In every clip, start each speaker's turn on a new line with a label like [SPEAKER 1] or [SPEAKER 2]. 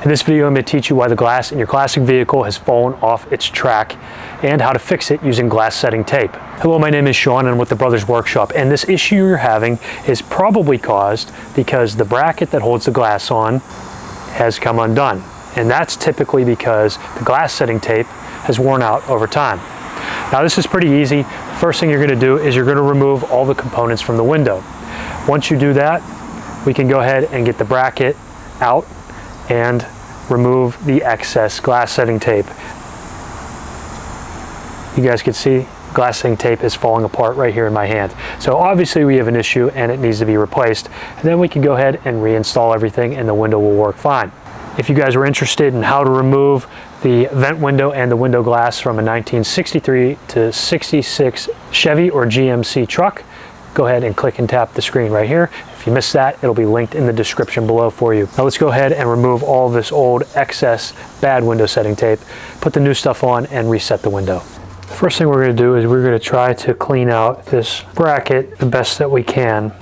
[SPEAKER 1] In this video, I'm going to teach you why the glass in your classic vehicle has fallen off its track and how to fix it using glass setting tape. Hello, my name is Sean and I'm with the Brothers Workshop, and this issue you're having is probably caused because the bracket that holds the glass on has come undone. And that's typically because the glass setting tape has worn out over time. Now this is pretty easy. The first thing you're going to do is you're going to remove all the components from the window. Once you do that, we can go ahead and get the bracket out and remove the excess glass setting tape. You guys can see glass setting tape is falling apart right here in my hand. So obviously we have an issue and it needs to be replaced. And then we can go ahead and reinstall everything and the window will work fine. If you guys are interested in how to remove the vent window and the window glass from a 1963 to 66 Chevy or GMC truck, go ahead and click and tap the screen right here. If you missed that, it'll be linked in the description below for you. Now let's go ahead and remove all of this old excess bad window setting tape, put the new stuff on and reset the window. The first thing we're going to do is we're going to try to clean out this bracket the best that we can.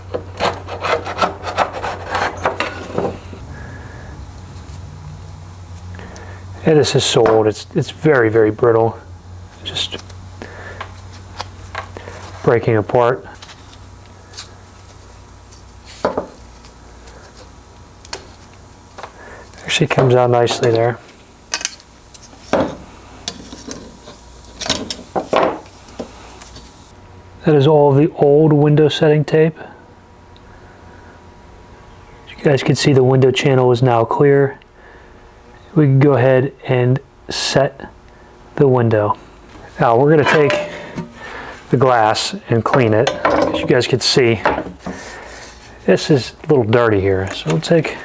[SPEAKER 1] And this is so old, it's very, very brittle. Just breaking apart. Actually comes out nicely there. That is all the old window setting tape. As you guys can see, the window channel is now clear. We can go ahead and set the window. Now we're going to take the glass and clean it. As you guys can see, this is a little dirty here. So we'll take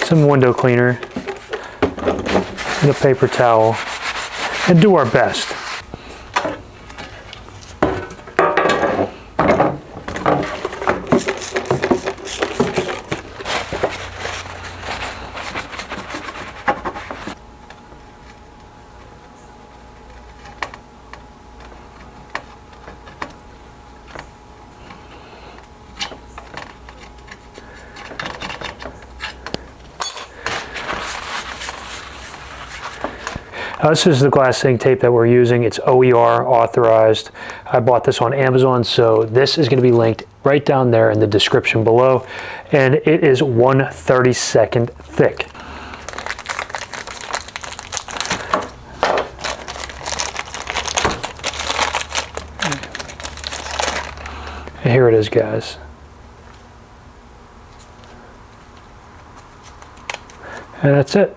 [SPEAKER 1] some window cleaner and a paper towel and do our best. This is the glass setting tape that we're using. It's OER authorized. I bought this on Amazon, so this is going to be linked right down there in the description below. And it is 1/32 thick. And here it is, guys. And that's it.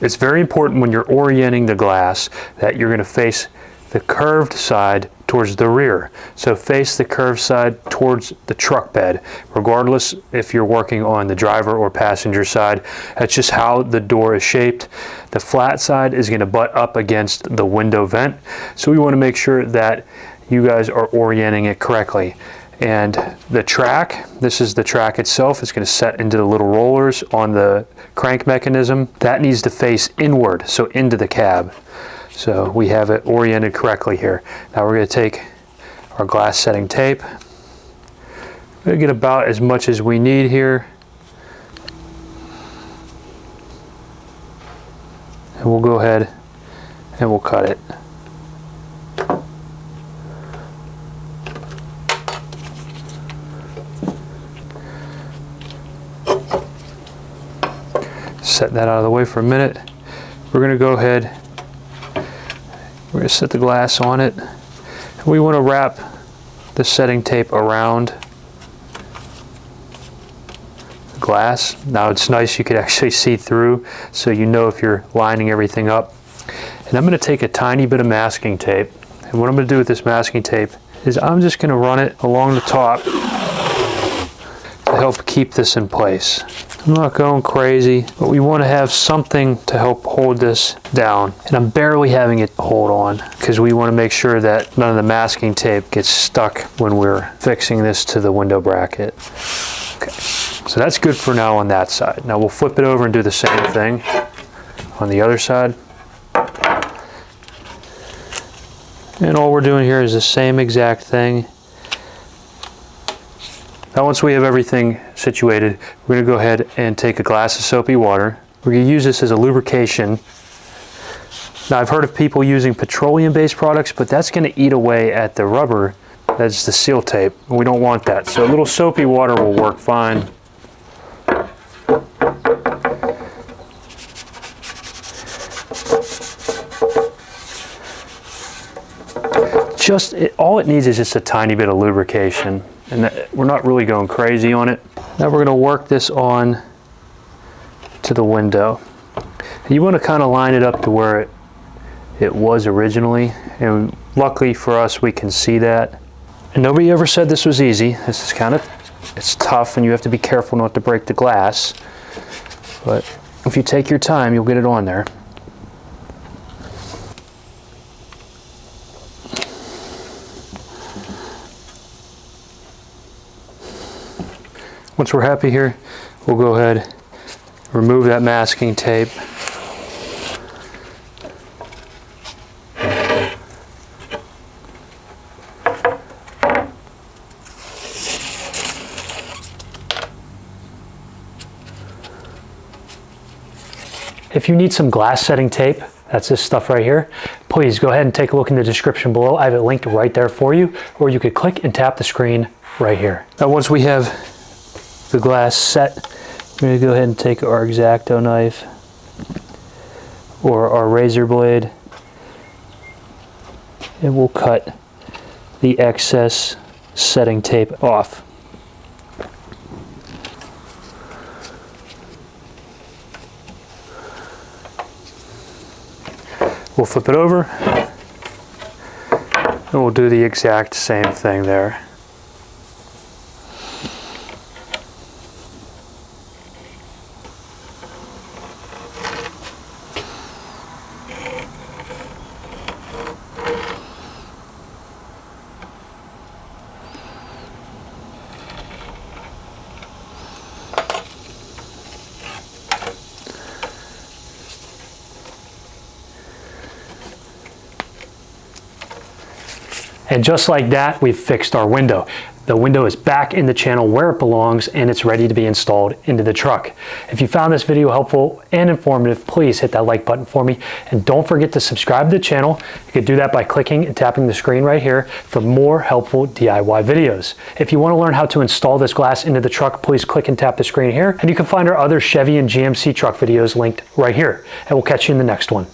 [SPEAKER 1] It's very important when you're orienting the glass that you're going to face the curved side towards the rear. So face the curved side towards the truck bed, regardless if you're working on the driver or passenger side. That's just how the door is shaped. The flat side is going to butt up against the window vent. So we want to make sure that you guys are orienting it correctly. And the track, this is the track itself, it's going to set into the little rollers on the crank mechanism. That needs to face inward, so into the cab. So we have it oriented correctly here. Now we're going to take our glass setting tape. We're going to get about as much as we need here. And we'll go ahead and we'll cut it. Set that out of the way for a minute. We're going to go ahead, we're going to set the glass on it. We want to wrap the setting tape around the glass. Now it's nice you could actually see through, so you know if you're lining everything up. And I'm going to take a tiny bit of masking tape, and what I'm going to do with this masking tape is I'm just going to run it along the top to help keep this in place. I'm not going crazy, but we want to have something to help hold this down. And I'm barely having it hold on because we want to make sure that none of the masking tape gets stuck when we're fixing this to the window bracket. Okay, so that's good for now on that side. Now we'll flip it over and do the same thing on the other side. And all we're doing here is the same exact thing. Now once we have everything situated, we're going to go ahead and take a glass of soapy water We're going to use this as a lubrication. Now, I've heard of people using petroleum-based products, but that's going to eat away at the rubber. That's the seal tape. We don't want that. So a little soapy water will work fine. All it needs is just a tiny bit of lubrication, and we're not really going crazy on it. Now we're going to work this on to the window. You want to kind of line it up to where it was originally, and luckily for us we can see that. And nobody ever said this was easy. This is it's tough, and you have to be careful not to break the glass, but if you take your time you'll get it on there. Once we're happy here, we'll go ahead, remove that masking tape. If you need some glass setting tape, that's this stuff right here, please go ahead and take a look in the description below. I have it linked right there for you, or you could click and tap the screen right here. Now once we have the glass set, we're going to go ahead and take our X-Acto knife or our razor blade, and we'll cut the excess setting tape off. We'll flip it over, and we'll do the exact same thing there. And just like that, we've fixed our window. The window is back in the channel where it belongs, and it's ready to be installed into the truck. If you found this video helpful and informative, please hit that like button for me. And don't forget to subscribe to the channel. You can do that by clicking and tapping the screen right here for more helpful DIY videos. If you want to learn how to install this glass into the truck, please click and tap the screen here. And you can find our other Chevy and GMC truck videos linked right here. And we'll catch you in the next one.